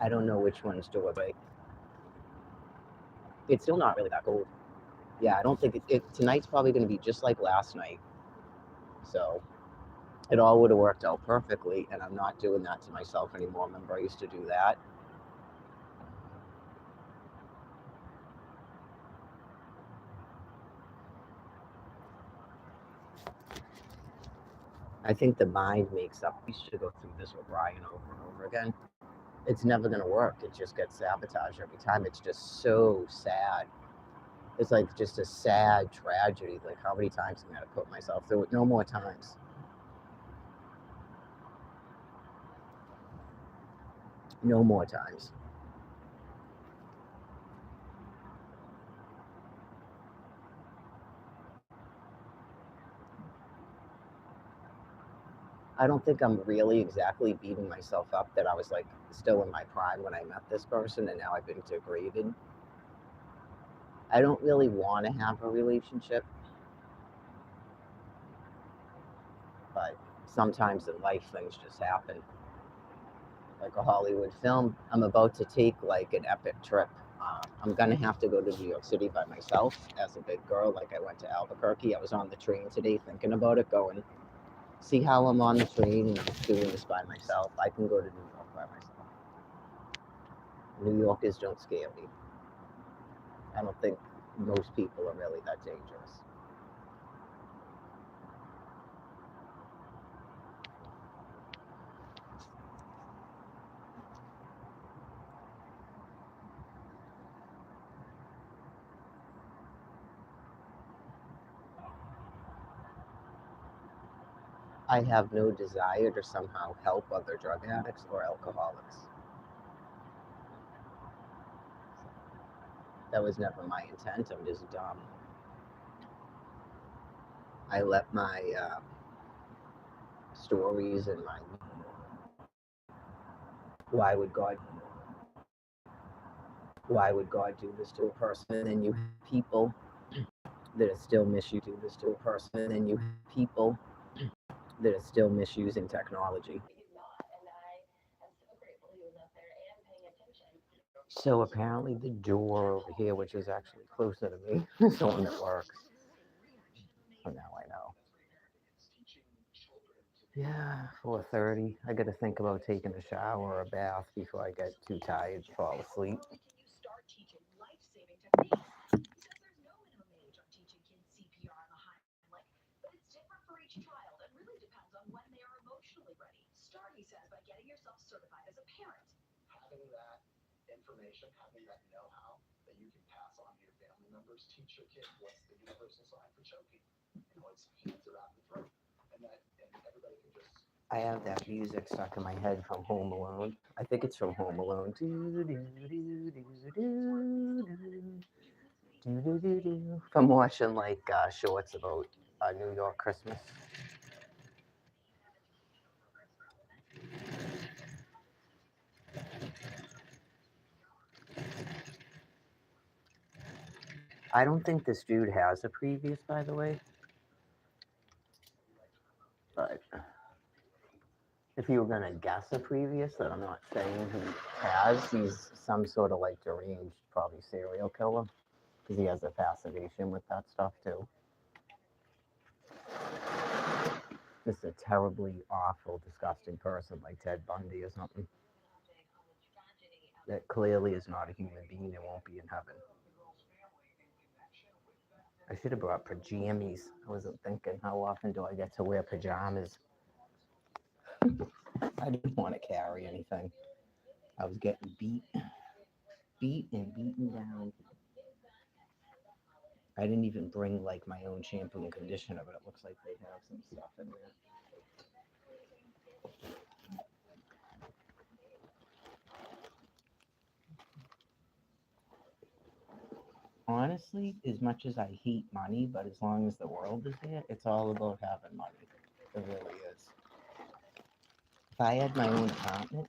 I don't know which one's doing. It's still not really that cold. Yeah, I don't think tonight's probably going to be just like last night. So it all would have worked out perfectly, and I'm not doing that to myself anymore. Remember, I used to do that. I think the mind makes up. We should go through this with Ryan over and over again. It's never going to work. It just gets sabotaged every time. It's just so sad. It's like just a sad tragedy. Like, how many times am I going to put myself through it? No more times. No more times. I don't think I'm really exactly beating myself up that I was like still in my prime when I met this person and now I've been degraded. I don't really want to have a relationship, but sometimes in life things just happen. Like a Hollywood film, I'm about to take like an epic trip. I'm gonna have to go to New York City by myself as a big girl. Like I went to Albuquerque. I was on the train today thinking about it, going, see how I'm on the train and I'm doing this by myself. I can go to New York by myself. New Yorkers don't scare me. I don't think most people are really that dangerous. I have no desire to somehow help other drug addicts or alcoholics. That was never my intent. I'm just dumb. I let my stories and my why would God why would God do this to a person? And then you have people that are still misusing this to a person. And then you have people that are still misusing technology. So apparently the door over here, which is actually closer to me, is the one that works. So now I know. Yeah, 4:30. I got to think about taking a shower or a bath before I get too tired to fall asleep. I have that music stuck in my head from Home Alone. I think it's from Home Alone. From watching like shorts about New York Christmas. I don't think this dude has a previous, by the way. But if you were gonna guess a previous, that I'm not saying he has, he's some sort of like deranged, probably serial killer, because he has a fascination with that stuff too. Just a terribly awful, disgusting person like Ted Bundy or something. That clearly is not a human being and won't be in heaven. I should have brought pajamas. I wasn't thinking, how often do I get to wear pajamas? I didn't want to carry anything. I was getting beat and beaten down. I didn't even bring like my own shampoo and conditioner, but it looks like they have some stuff in there. Honestly, as much as I hate money, but as long as the world is there, it's all about having money. It really is. If I had my own apartment,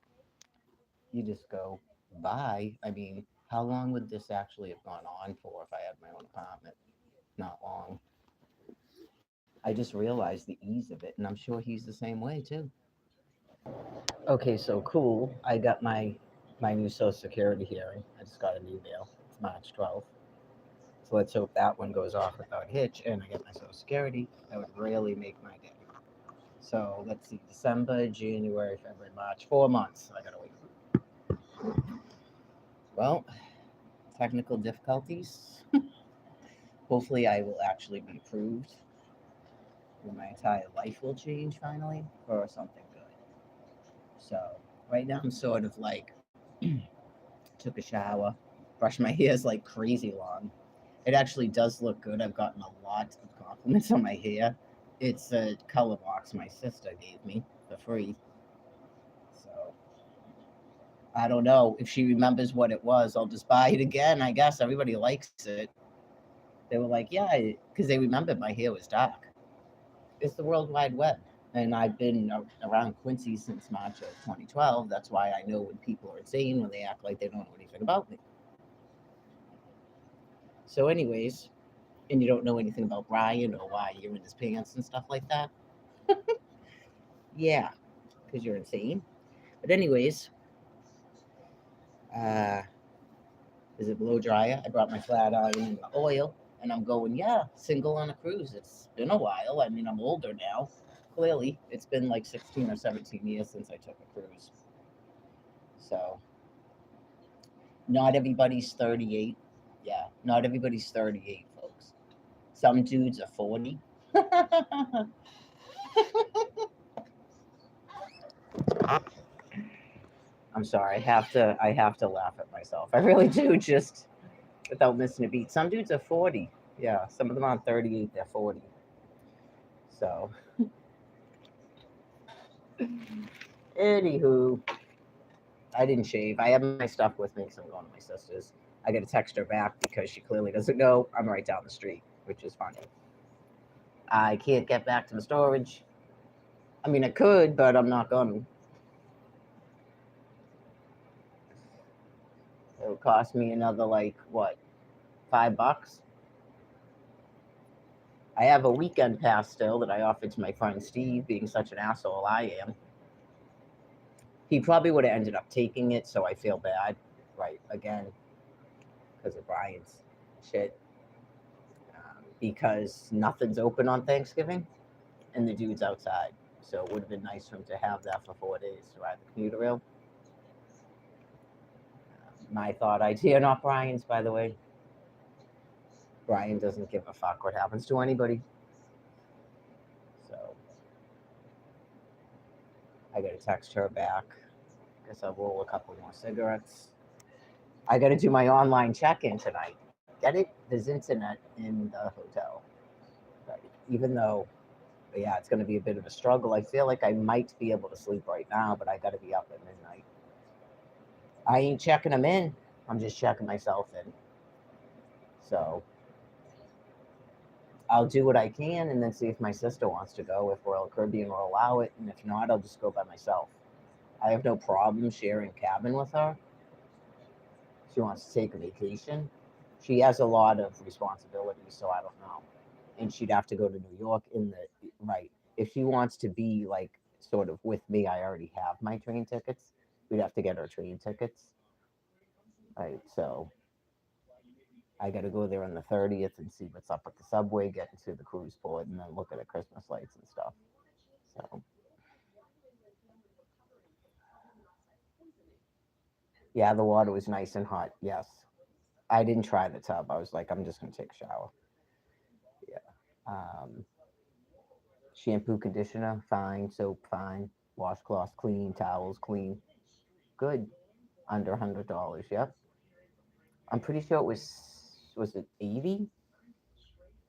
you just go, bye. I mean, how long would this actually have gone on for if I had my own apartment? Not long. I just realized the ease of it, and I'm sure he's the same way too. Okay, so cool. I got my my new Social Security hearing. I just got an email. It's March 12th. So let's hope that one goes off without hitch and I get my Social Security. That would really make my day. So let's see, December, January, February, March, 4 months. I gotta wait. Well, technical difficulties. Hopefully, I will actually be approved. And my entire life will change finally for something good. So right now, I'm sort of like took a shower, brushed my hair's like crazy long. It actually does look good. I've gotten a lot of compliments on my hair. It's a color box my sister gave me for free. So I don't know if she remembers what it was. I'll just buy it again. I guess everybody likes it. They were like, yeah, because they remembered my hair was dark. It's the World Wide Web. And I've been around Quincy since March of 2012. That's why I know when people are insane when they act like they don't know anything about me. So, anyways, and you don't know anything about Brian or why you're in his pants and stuff like that. Yeah, because you're insane. But, anyways, uh, is it blow dryer? I brought my flat iron and the oil, and I'm going, yeah, single on a cruise. It's been a while. I mean, I'm older now. Clearly, it's been like 16 or 17 years since I took a cruise. So, not everybody's 38. Yeah, not everybody's 38, folks. Some dudes are 40. I'm sorry. I have to laugh at myself. I really do, just without missing a beat. Some dudes are 40. Yeah, some of them aren't 38, they're 40. So, anywho, I didn't shave. I have my stuff with me because I'm going to my sister's. I got to text her back because she clearly doesn't know I'm right down the street, which is funny. I can't get back to the storage. I mean, I could, but I'm not going to. It'll cost me another, like, what, $5? I have a weekend pass still that I offered to my friend Steve, being such an asshole I am. He probably would have ended up taking it, so I feel bad. Right, again, because of Brian's shit. Because nothing's open on Thanksgiving, and the dude's outside. So it would have been nice for him to have that for 4 days to ride the commuter rail. My thought idea, not Brian's, by the way. Brian doesn't give a fuck what happens to anybody. So I gotta text her back. Guess I'll roll a couple more cigarettes. I gotta do my online check-in tonight. Get it? There's internet in the hotel. Right. Even though, yeah, it's gonna be a bit of a struggle. I feel like I might be able to sleep right now, but I gotta be up at midnight. I ain't checking them in. I'm just checking myself in. So I'll do what I can and then see if my sister wants to go, if Royal Caribbean will allow it, and if not, I'll just go by myself. I have no problem sharing cabin with her. She wants to take a vacation. She has a lot of responsibilities, so I don't know. And she'd have to go to New York in the right. If she wants to be like sort of with me, I already have my train tickets. We'd have to get her train tickets. Right. So I got to go there on the 30th and see what's up with the subway, get into the cruise port, and then look at the Christmas lights and stuff. So, yeah, the water was nice and hot. Yes. I didn't try the tub. I was like, I'm just going to take a shower. Yeah. Shampoo, conditioner, fine. Soap, fine. Washcloth, clean. Towels, clean. Good. Under $100. Yep. I'm pretty sure it was it 80?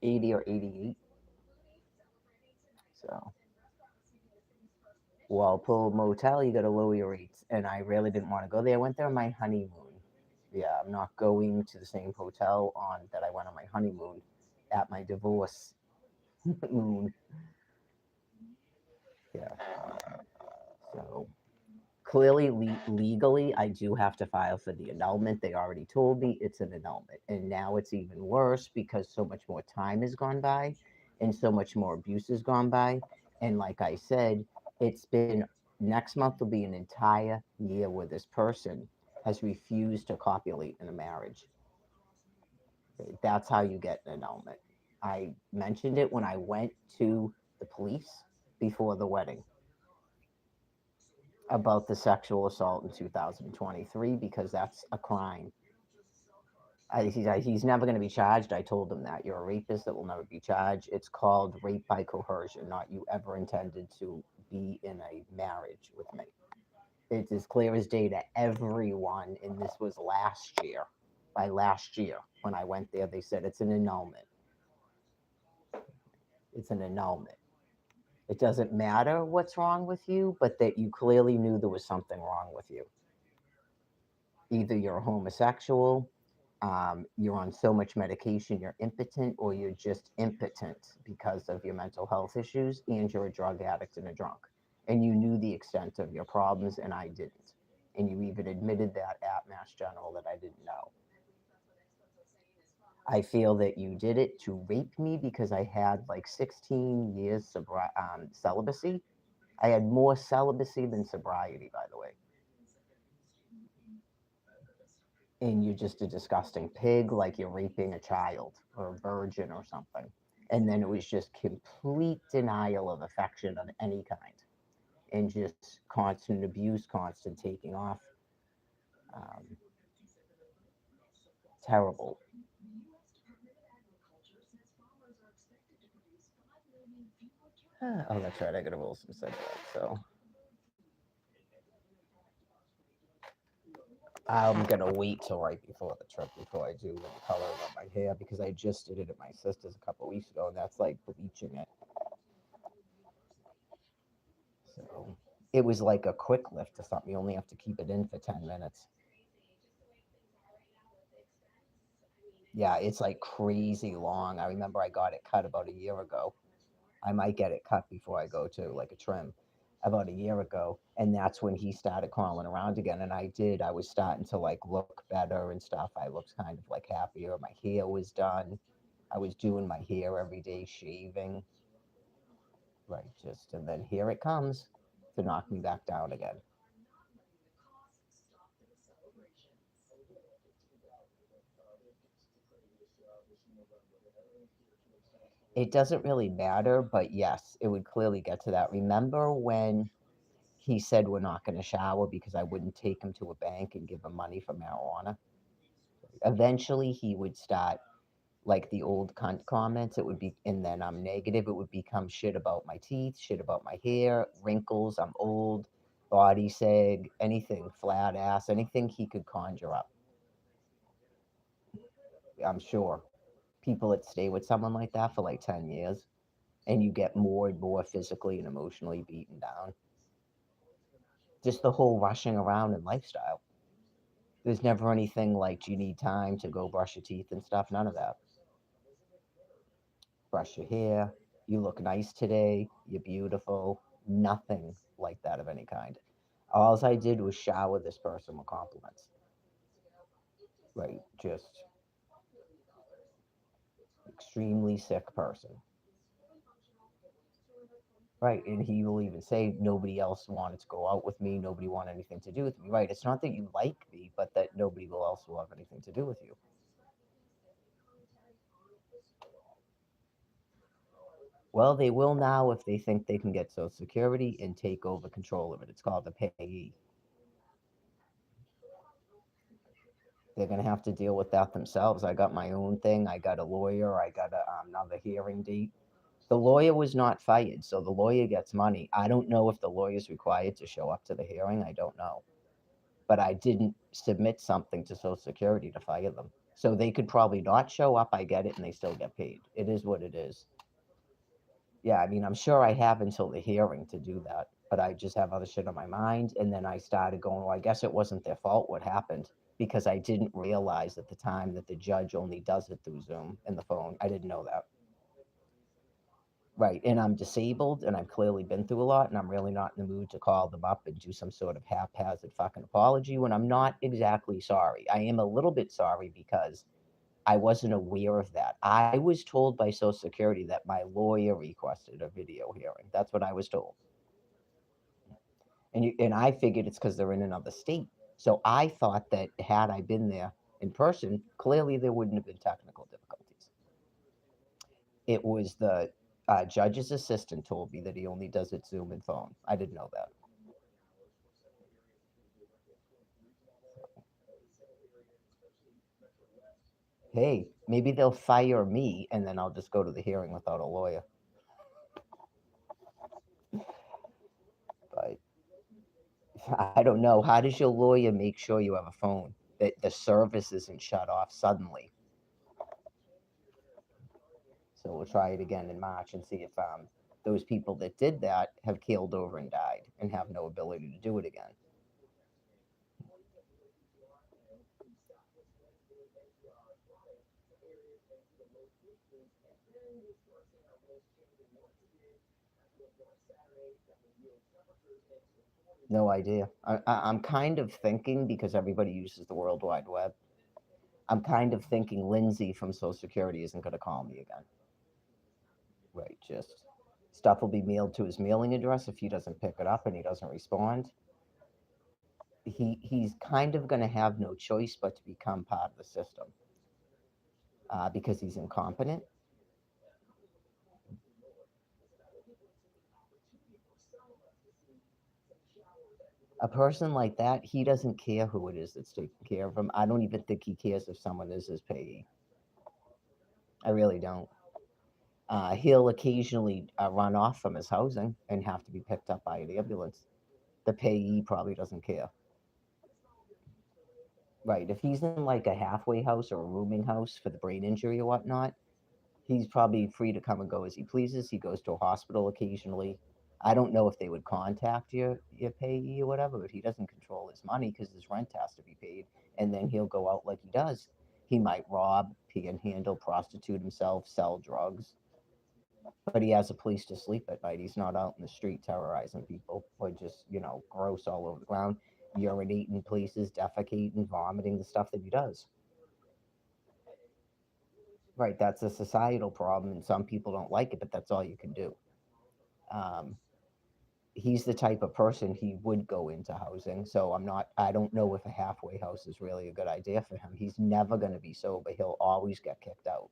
80 or 88. So, Walpole Motel, you got to lower your rates. And I really didn't want to go there. I went there on my honeymoon. Yeah, I'm not going to the same hotel on that I went on my honeymoon at my divorce moon. Yeah. So clearly, legally, I do have to file for the annulment. They already told me it's an annulment. And now it's even worse because so much more time has gone by and so much more abuse has gone by. And like I said, it's been next month will be an entire year with this person. has refused to copulate in a marriage. Okay, that's how you get an annulment. I mentioned it when I went to the police before the wedding about the sexual assault in 2023 because that's a crime. He's never going to be charged. I told him that. You're a rapist that will never be charged. It's called rape by coercion, not you ever intended to be in a marriage with me. It's as clear as day to everyone, and this was last year. By last year, when I went there, they said it's an annulment. It's an annulment. It doesn't matter what's wrong with you, but that you clearly knew there was something wrong with you. Either you're homosexual, you're on so much medication, you're impotent, or you're just impotent because of your mental health issues, and you're a drug addict and a drunk. And you knew the extent of your problems, and I didn't. And you even admitted that at Mass General that I didn't know. I feel that you did it to rape me because I had like 16 years celibacy. I had more celibacy than sobriety, by the way. And you're just a disgusting pig, like you're raping a child or a virgin or something. And then it was just complete denial of affection of any kind, and just constant abuse, constant taking off. Um, Terrible. Oh, that's right. I gotta roll some cigarettes. So I'm gonna wait till right before the trip before I do any color on my hair because I just did it at my sister's a couple weeks ago, and that's like bleaching it. So it was like a quick lift or something. You only have to keep it in for 10 minutes. Yeah, it's like crazy long. I remember I got it cut about a year ago. I might get it cut before I go to like a trim about a year ago. And that's when he started crawling around again. And I did. I was starting to like look better and stuff. I looked kind of like happier. My hair was done. I was doing my hair every day, shaving. Right. Just, and then here it comes to knock me back down again. It doesn't really matter, but yes, it would clearly get to that. Remember when he said we're not going to shower because I wouldn't take him to a bank and give him money for marijuana? Eventually, he would start like the old cunt comments. It would be, and then I'm negative. It would become shit about my teeth, shit about my hair, wrinkles. I'm old, body sag, anything, flat ass, anything he could conjure up. I'm sure people that stay with someone like that for like 10 years and you get more and more physically and emotionally beaten down. Just the whole rushing around and lifestyle. There's never anything like, do you need time to go brush your teeth and stuff? None of that. Brush your hair. You look nice today. You're beautiful. Nothing like that of any kind. All I did was shower this person with compliments. Right. Just extremely sick person. Right. And he will even say nobody else wanted to go out with me. Nobody wanted anything to do with me. Right. It's not that you like me, but that nobody will else will have anything to do with you. Well, they will now if they think they can get Social Security and take over control of it. It's called the payee. They're going to have to deal with that themselves. I got my own thing. I got a lawyer. I got another hearing date. The lawyer was not fired, so the lawyer gets money. I don't know if the lawyer is required to show up to the hearing. I don't know. But I didn't submit something to Social Security to fire them. So they could probably not show up. I get it, and they still get paid. It is what it is. Yeah, I mean, I'm sure I have until the hearing to do that, but I just have other shit on my mind. And then I started going, well, I guess it wasn't their fault what happened because I didn't realize at the time that the judge only does it through Zoom and the phone. I didn't know that. Right. And I'm disabled and I've clearly been through a lot and I'm really not in the mood to call them up and do some sort of haphazard fucking apology when I'm not exactly sorry. I am a little bit sorry because I wasn't aware of that. I was told by Social Security that my lawyer requested a video hearing. That's what I was told. And I figured it's because they're in another state. So I thought that had I been there in person, clearly there wouldn't have been technical difficulties. It was the judge's assistant told me that he only does it Zoom and phone. I didn't know that. Hey, maybe they'll fire me and then I'll just go to the hearing without a lawyer. But I don't know. How does your lawyer make sure you have a phone, that the service isn't shut off suddenly? So we'll try it again in March and see if those people that did that have keeled over and died and have no ability to do it again. No idea. I'm kind of thinking, because everybody uses the World Wide Web, I'm kind of thinking Lindsay from Social Security isn't going to call me again. Right, just stuff will be mailed to his mailing address. If he doesn't pick it up and he doesn't respond, he's kind of going to have no choice but to become part of the system because he's incompetent. A person like that, he doesn't care who it is that's taking care of him. I don't even think he cares if someone is his payee. I really don't. He'll occasionally run off from his housing and have to be picked up by an ambulance. The payee probably doesn't care. Right. If he's in like a halfway house or a rooming house for the brain injury or whatnot, he's probably free to come and go as he pleases. He goes to a hospital occasionally. I don't know if they would contact your payee or whatever, but he doesn't control his money because his rent has to be paid, and then he'll go out like he does. He might rob, panhandle, prostitute himself, sell drugs, but he has a place to sleep at night. He's not out in the street terrorizing people or just gross all over the ground, urinating places, defecating, vomiting, the stuff that he does. Right, that's a societal problem, and some people don't like it, but that's all you can do. Um, he's the type of person he would go into housing. So I don't know if a halfway house is really a good idea for him. He's never going to be sober. He'll always get kicked out.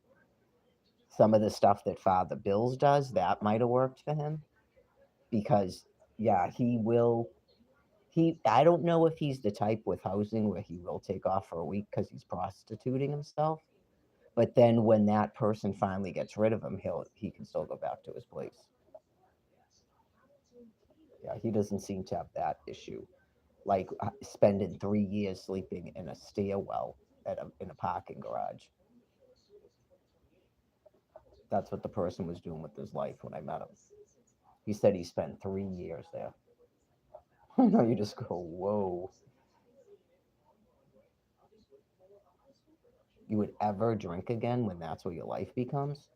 Some of the stuff that Father Bills does, that might have worked for him because, yeah, he will. I don't know if he's the type with housing where he will take off for a week because he's prostituting himself. But then when that person finally gets rid of him, he can still go back to his place. Yeah, he doesn't seem to have that issue. Like spending 3 years sleeping in a stairwell in a parking garage. That's what the person was doing with his life when I met him. He said he spent 3 years there. No, you just go, whoa. You would ever drink again when that's what your life becomes?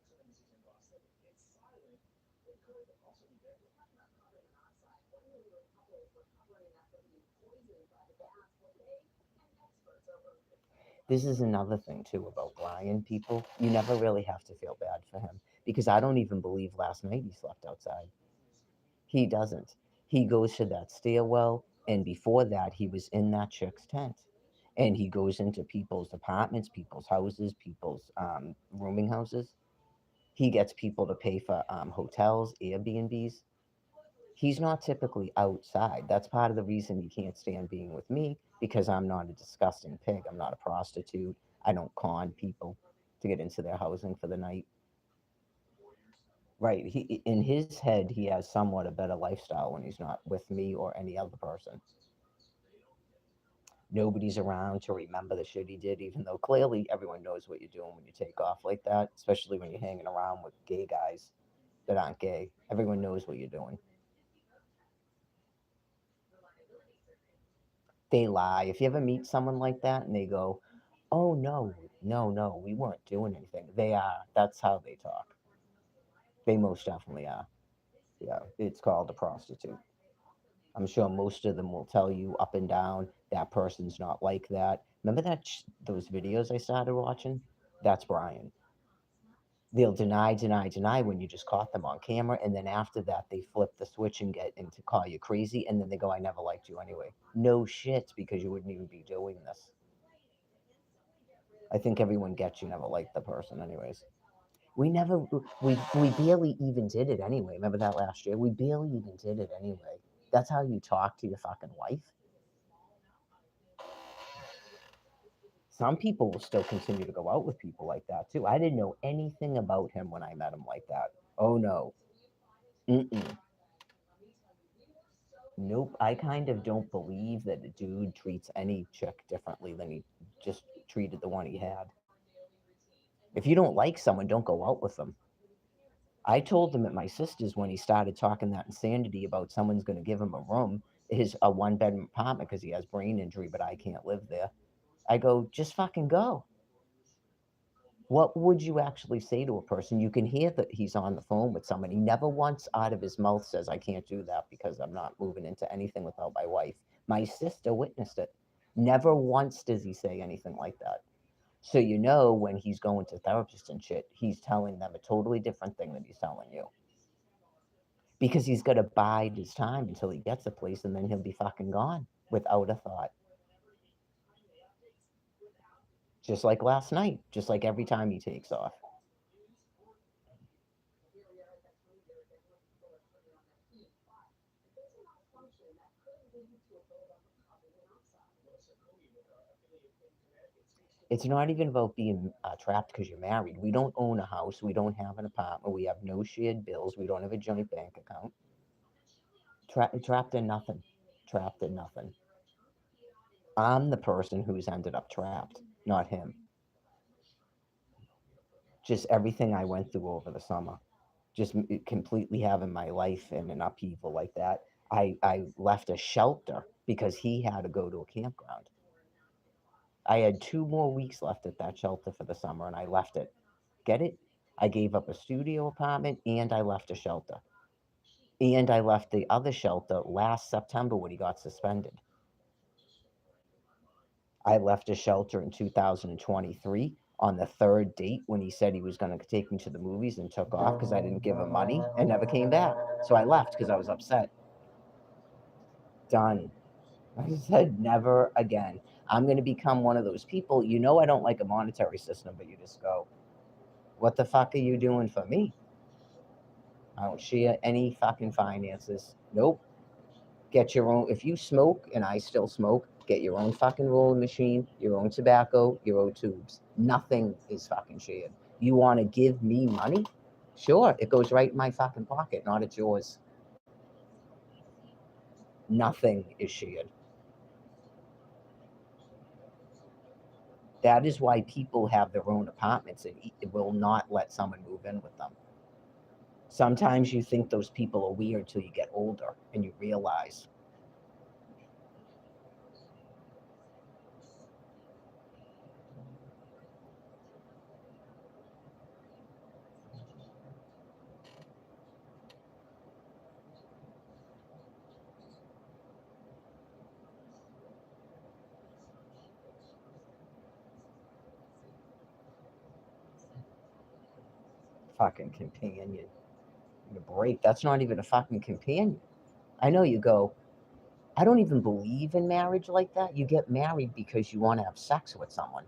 This is another thing too about Brian. People, you never really have to feel bad for him because I don't even believe last night he slept outside. He doesn't. He goes to that stairwell, and before that, he was in that chick's tent. And he goes into people's apartments, people's houses, people's rooming houses. He gets people to pay for hotels, Airbnbs. He's not typically outside. That's part of the reason he can't stand being with me because I'm not a disgusting pig. I'm not a prostitute. I don't con people to get into their housing for the night. Right. He in his head he has somewhat a better lifestyle when he's not with me or any other person. Nobody's around to remember the shit he did, even though clearly everyone knows what you're doing when you take off like that, especially when you're hanging around with gay guys that aren't gay. Everyone knows what you're doing. They lie. If you ever meet someone like that and they go, "Oh no, no, no, we weren't doing anything," they are. That's how they talk. They most definitely are. Yeah, it's called a prostitute. I'm sure most of them will tell you up and down that person's not like that. Remember those videos I started watching? That's Brian. They'll deny when you just caught them on camera, and then after that, they flip the switch and get into call you crazy, and then they go, "I never liked you anyway." No shit, because you wouldn't even be doing this. I think everyone gets you never liked the person, anyways. We never, we barely even did it anyway. Remember that last year? We barely even did it anyway. That's how you talk to your fucking wife. Some people will still continue to go out with people like that too. I didn't know anything about him when I met him like that. Oh no. Mm-mm. Nope. I kind of don't believe that a dude treats any chick differently than he just treated the one he had. If you don't like someone, don't go out with them. I told him at my sister's when he started talking that insanity about someone's going to give him a room, his a one bedroom apartment because he has brain injury, but I can't live there. I go, just fucking go. What would you actually say to a person? You can hear that he's on the phone with someone. He never once out of his mouth says, I can't do that because I'm not moving into anything without my wife. My sister witnessed it. Never once does he say anything like that. So you know when he's going to therapists and shit, he's telling them a totally different thing than he's telling you. Because he's got to bide his time until he gets a place and then he'll be fucking gone without a thought. Just like last night, just like every time he takes off. It's not even about being trapped because you're married. We don't own a house. We don't have an apartment. We have no shared bills. We don't have a joint bank account. Trapped in nothing. Trapped in nothing. I'm the person who's ended up trapped, not him. Just everything I went through over the summer, just completely having my life in an upheaval like that. I left a shelter because he had to go to a campground. I had 2 more weeks left at that shelter for the summer, and I left it. Get it? I gave up a studio apartment and I left a shelter. And I left the other shelter last September when he got suspended. I left a shelter in 2023 on the third date when he said he was going to take me to the movies and took off because I didn't give him money and never came back. So I left because I was upset. Done. I said never again. I'm going to become one of those people. You know, I don't like a monetary system, but you just go, what the fuck are you doing for me? I don't share any fucking finances. Nope. Get your own. If you smoke and I still smoke, get your own fucking rolling machine, your own tobacco, your own tubes. Nothing is fucking shared. You want to give me money? Sure, it goes right in my fucking pocket, not at yours. Nothing is shared. That is why people have their own apartments and will not let someone move in with them. Sometimes you think those people are weird till you get older and you realize. Fucking companion. The break. That's not even a fucking companion. I know you go, I don't even believe in marriage like that. You get married because you want to have sex with someone.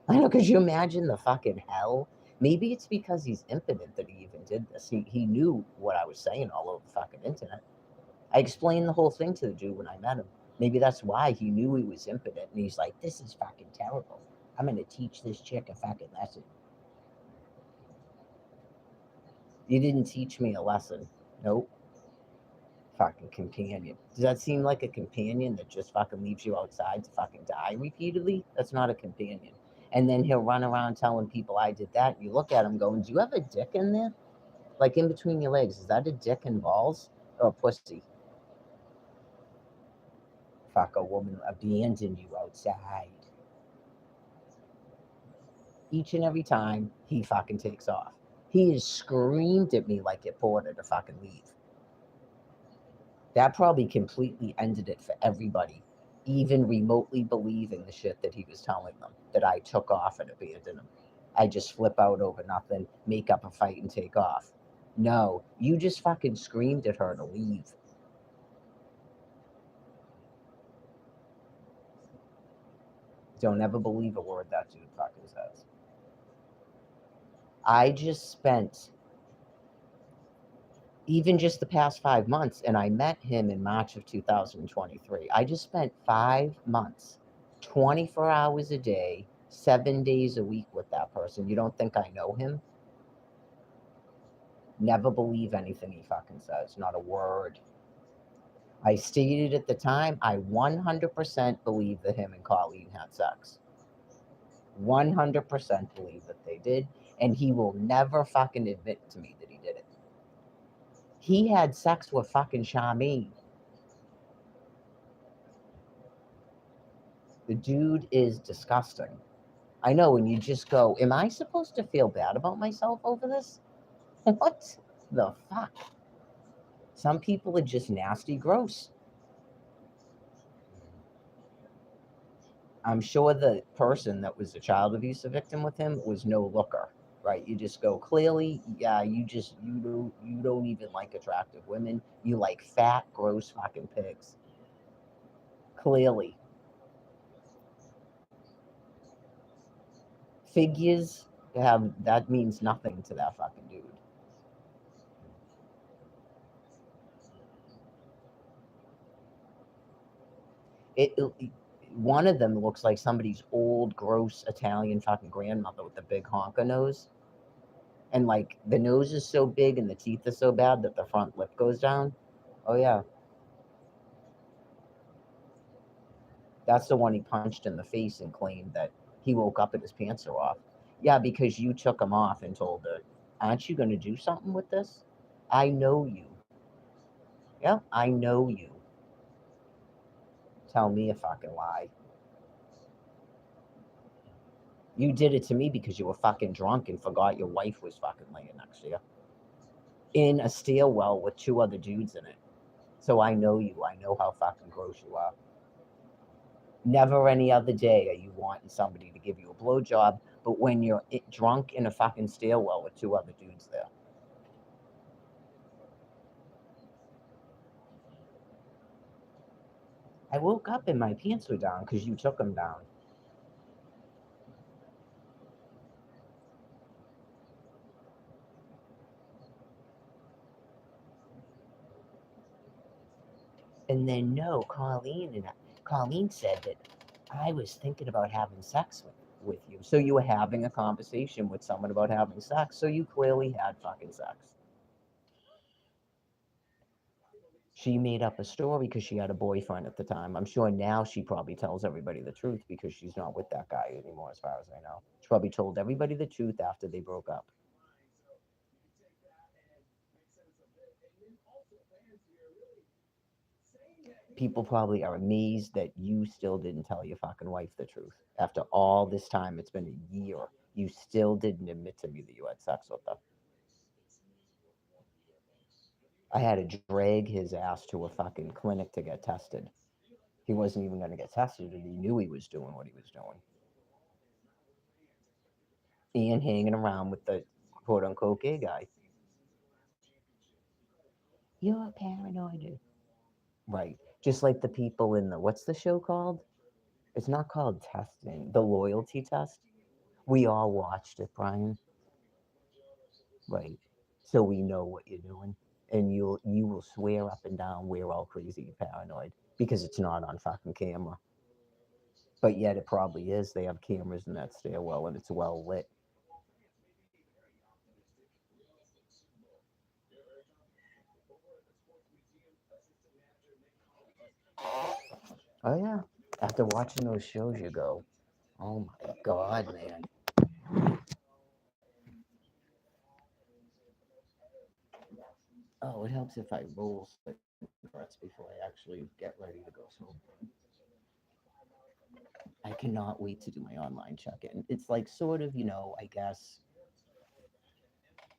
I know, because you imagine the fucking hell. Maybe it's because he's impotent that he even did this. He knew what I was saying all over the fucking internet. I explained the whole thing to the dude when I met him. Maybe that's why he knew he was impotent. And he's like, this is fucking terrible. I'm going to teach this chick a fucking lesson. You didn't teach me a lesson. Nope. Fucking companion. Does that seem like a companion that just fucking leaves you outside to fucking die repeatedly? That's not a companion. And then he'll run around telling people I did that. You look at him going, do you have a dick in there? Like in between your legs. Is that a dick and balls or a pussy? Fuck, a woman abandoned you outside. Each and every time he fucking takes off. He has screamed at me like it Porter to fucking leave. That probably completely ended it for everybody, even remotely believing the shit that he was telling them, that I took off and abandoned him. I just flip out over nothing, make up a fight, and take off. No, you just fucking screamed at her to leave. Don't ever believe a word that dude fucking says. I just spent even just the past 5 months, and I met him in March of 2023. I just spent 5 months, 24 hours a day, 7 days a week with that person. You don't think I know him? Never believe anything he fucking says, not a word. I stated at the time, I 100% believe that him and Colleen had sex. 100% believe that they did, and he will never fucking admit to me that he did it. He had sex with fucking Charmaine. The dude is disgusting. I know, and you just go, am I supposed to feel bad about myself over this? What the fuck? Some people are just nasty, gross. I'm sure the person that was a child abuse victim with him was no looker, right? You just go, clearly, yeah, you don't even like attractive women. You like fat, gross fucking pigs. Clearly. Figures have that means nothing to that fucking dude. It one of them looks like somebody's old, gross Italian fucking grandmother with the big honker nose. And like the nose is so big and the teeth are so bad that the front lip goes down. Oh yeah. That's the one he punched in the face and claimed that he woke up and his pants are off. Yeah, because you took him off and told her, aren't you gonna do something with this? I know you. Yeah, I know you. Tell me a fucking lie. You did it to me because you were fucking drunk and forgot your wife was fucking laying next to you in a stairwell with two other dudes in it. So I know you. I know how fucking gross you are. Never any other day are you wanting somebody to give you a blowjob, but when you're drunk in a fucking stairwell with two other dudes there. I woke up and my pants were down because you took them down. And then no, Colleen said that I was thinking about having sex with you. So you were having a conversation with someone about having sex. So you clearly had fucking sex. She made up a story because she had a boyfriend at the time. I'm sure now she probably tells everybody the truth because she's not with that guy anymore, as far as I know. She probably told everybody the truth after they broke up. People probably are amazed that you still didn't tell your fucking wife the truth. After all this time, it's been a year. You still didn't admit to me that you had sex with her. I had to drag his ass to a fucking clinic to get tested. He wasn't even going to get tested, and he knew he was doing what he was doing. And hanging around with the quote unquote gay guy. You're paranoid. Right. Just like the people in the, what's the show called? It's not called testing, the loyalty test. We all watched it, Brian. Right. So we know what you're doing. And you will swear up and down we're all crazy and paranoid because it's not on fucking camera. But yet it probably is. They have cameras in that stairwell and it's well lit. Oh yeah. After watching those shows you go, oh my god, man. Oh, it helps if I roll cigarettes before I actually get ready to go smoke. I cannot wait to do my online check-in. It's like sort of, I guess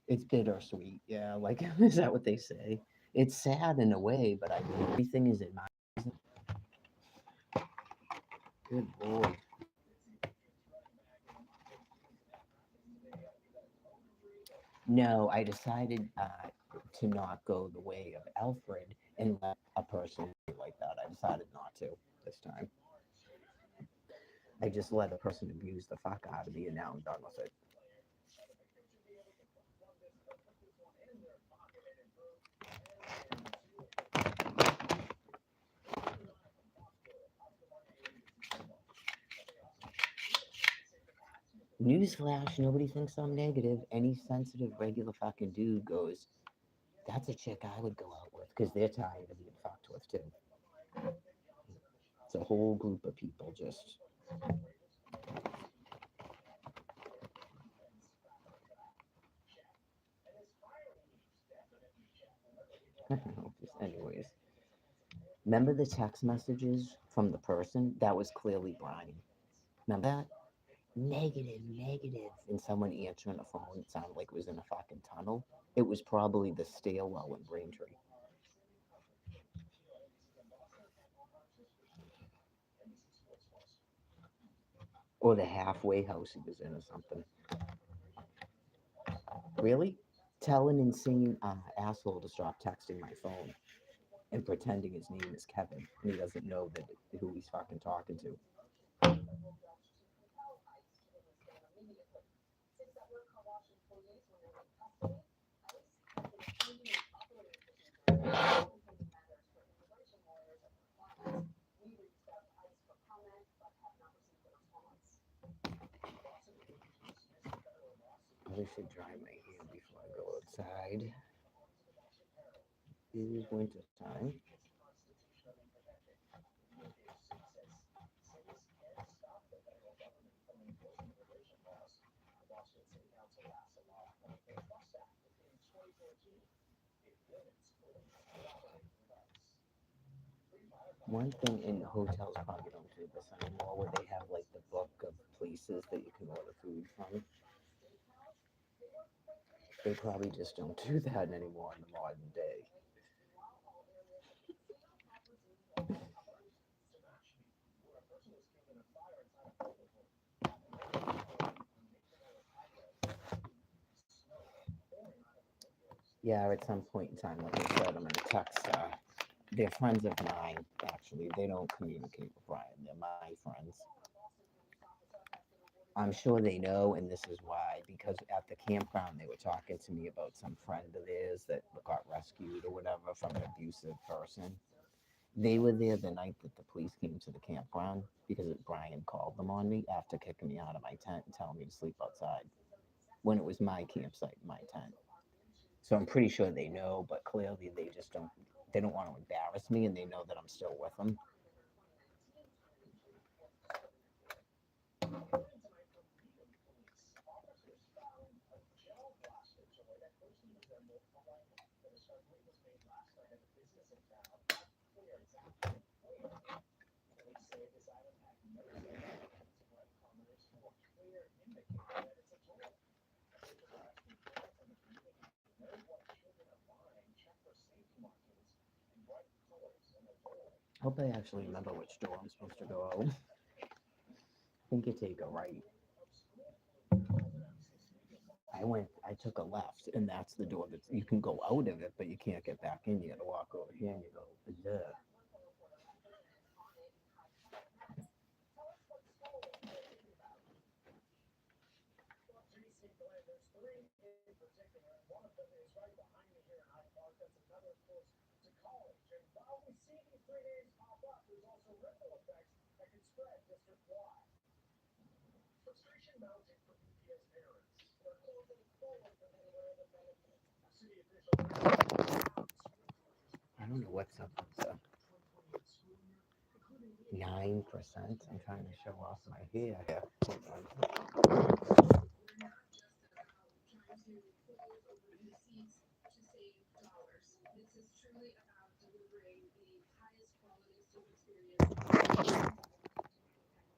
it's bittersweet. Yeah, like is that what they say? It's sad in a way, but I mean everything is in my good lord. No, I decided to not go the way of Alfred and let a person be like that. I decided not to this time. I just let a person abuse the fuck out of me, and now I'm done with it. Newsflash, nobody thinks I'm negative. Any sensitive, regular fucking dude goes, that's a chick I would go out with because they're tired of being fucked with too. It's a whole group of people just. Just anyways. Remember the text messages from the person? That was clearly Brian. Remember that? Negative, negative. And someone answering the phone, it sounded like it was in a fucking tunnel. It was probably the stairwell in Braintree. Or the halfway house he was in or something. Really? Tell an insane asshole to stop texting my phone and pretending his name is Kevin and he doesn't know that who he's fucking talking to. I should dry my hair before I go outside. It is winter time. One thing in hotels probably don't do this anymore, where they have like the book of places that you can order food from. They probably just don't do that anymore in the modern day. Yeah, at some point in time, like I said, I'm gonna text. They're friends of mine, actually. They don't communicate with Brian. They're my friends. I'm sure they know, and this is why, because at the campground they were talking to me about some friend of theirs that got rescued or whatever from an abusive person. They were there the night that the police came to the campground because Brian called them on me after kicking me out of my tent and telling me to sleep outside when it was my campsite, my tent. So I'm pretty sure they know, but clearly they just don't. They don't want to embarrass me, and they know that I'm still with them. I hope I actually remember which door I'm supposed to go out. I think you take a right. I took a left, and that's the door that you can go out of it, but you can't get back in. You got to walk over here, and you go, duh. I don't know what's up with the 9%. I'm trying to show off my hair here. Hold on.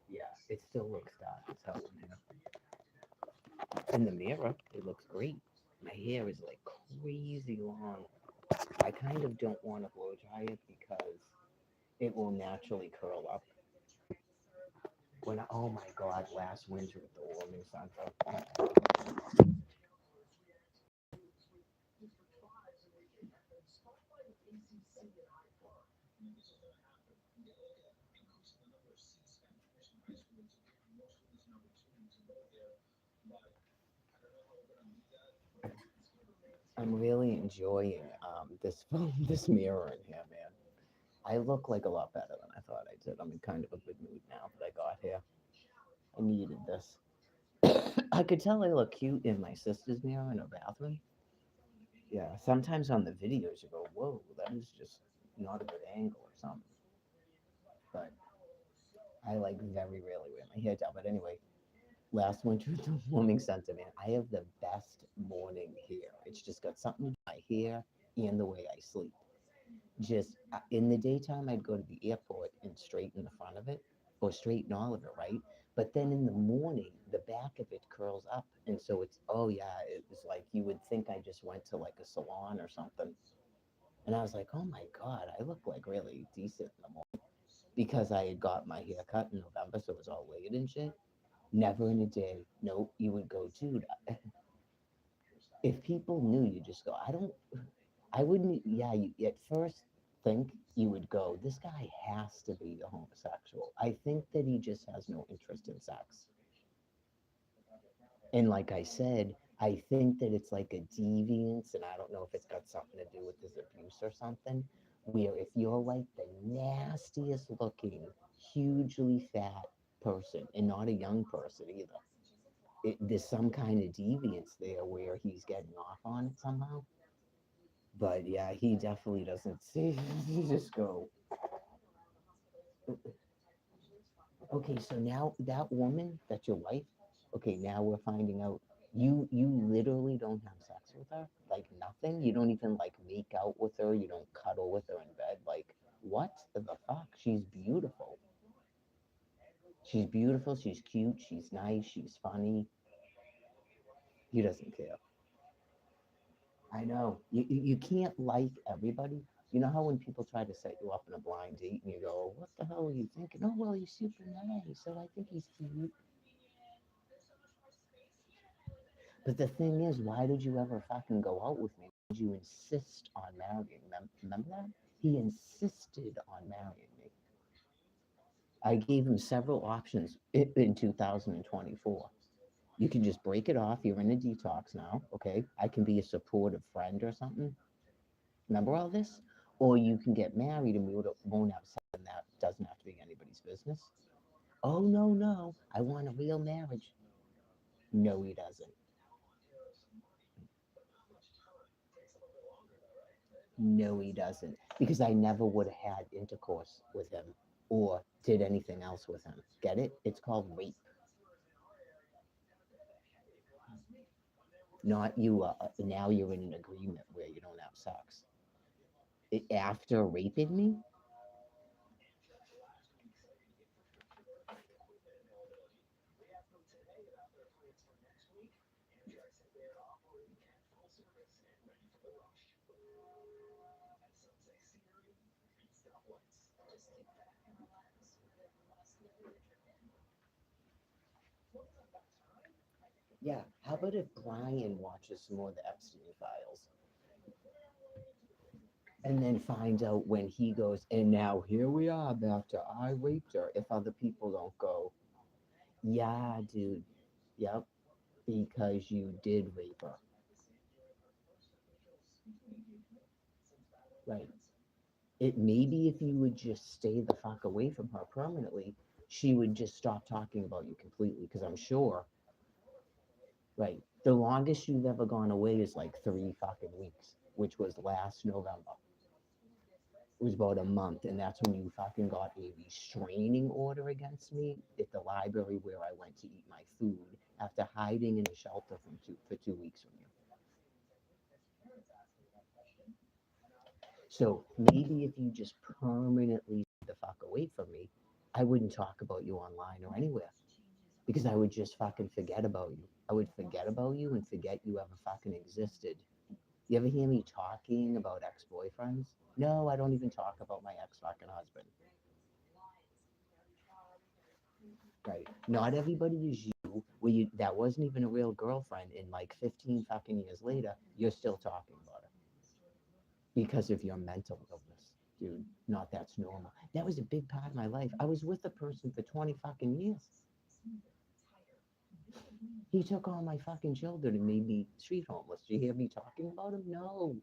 Yeah, it still looks dark as hell in here. In the mirror, it looks great. My hair is like crazy long. I kind of don't want to blow dry it because it will naturally curl up. Oh my god, last winter with the warming sun, I'm really enjoying this phone, this mirror in here, man. I look like a lot better than I thought I did. I'm in kind of a good mood now that I got here. I needed this. I could tell I look cute in my sister's mirror in her bathroom. Yeah, sometimes on the videos you go, whoa, that is just not a good angle or something. But I like very rarely wear my hair down. But anyway, last winter at the warming center, man, I have the best morning hair. It's just got something to do with my hair and the way I sleep. Just in the daytime, I'd go to the airport and straighten the front of it or straighten all of it, right? But then in the morning, the back of it curls up. And so it's, oh yeah, it was like you would think I just went to like a salon or something. And I was like, oh my God, I look like really decent in the morning because I had got my hair cut in November, so it was all laid and shit. Never in a day. Nope, you would go, dude. If people knew, you just go, I don't, I wouldn't, yeah, you at first think you would go, this guy has to be a homosexual. I think that he just has no interest in sex. And like I said, I think that it's like a deviance, and I don't know if it's got something to do with his abuse or something, where if you're like the nastiest looking, hugely fat person, and not a young person either, there's some kind of deviance there where he's getting off on it somehow. But yeah, he definitely doesn't see. You just go, okay, so now that woman, that's your wife. Okay, now we're finding out you literally don't have sex with her, like nothing. You don't even like make out with her. You don't cuddle with her in bed. Like what the fuck? She's beautiful. She's beautiful. She's cute. She's nice. She's funny. He doesn't care. I know. You can't like everybody. You know how when people try to set you up in a blind date and you go, what the hell are you thinking? Oh, well, he's super nice. So I think he's cute. But the thing is, why did you ever fucking go out with me? Why did you insist on marrying? Remember that? He insisted on marrying me. I gave him several options in 2024. You can just break it off. You're in a detox now, okay? I can be a supportive friend or something. Remember all this? Or you can get married and we won't have something that doesn't have to be anybody's business. Oh, no, no. I want a real marriage. No, he doesn't. No, he doesn't. Because I never would have had intercourse with him or did anything else with him. Get it? It's called rape. Not you. Now you're in an agreement where you don't have sex. After raping me, yeah. How about if Brian watches some more of the Epstein files and then finds out when he goes, and now here we are back to I raped her. If other people don't go, yeah, dude, yep, because you did rape her, right? It maybe if you would just stay the fuck away from her permanently, she would just stop talking about you completely. Because I'm sure, right, the longest you've ever gone away is like 3 fucking weeks, which was last November. It was about a month, and that's when you fucking got a restraining order against me at the library where I went to eat my food after hiding in a shelter for 2 weeks from you. So maybe if you just permanently stay the fuck away from me, I wouldn't talk about you online or anywhere because I would just fucking forget about you. I would forget about you and forget you ever fucking existed. You ever hear me talking about ex boyfriends? No, I don't even talk about my ex fucking husband. Right. Not everybody is you, where you that wasn't even a real girlfriend, and like 15 fucking years later, you're still talking about her because of your mental illness. dude, not that's normal. That was a big part of my life. I was with a person for 20 fucking years. He took all my fucking children and made me street homeless. Do you hear me talking about him? No.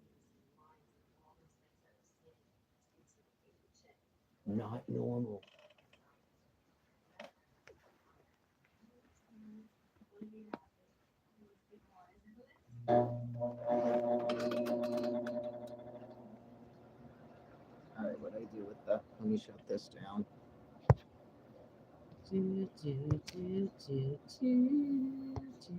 Not normal. All right, what I do with the, let me shut this down. Do, do, do, do, do, do.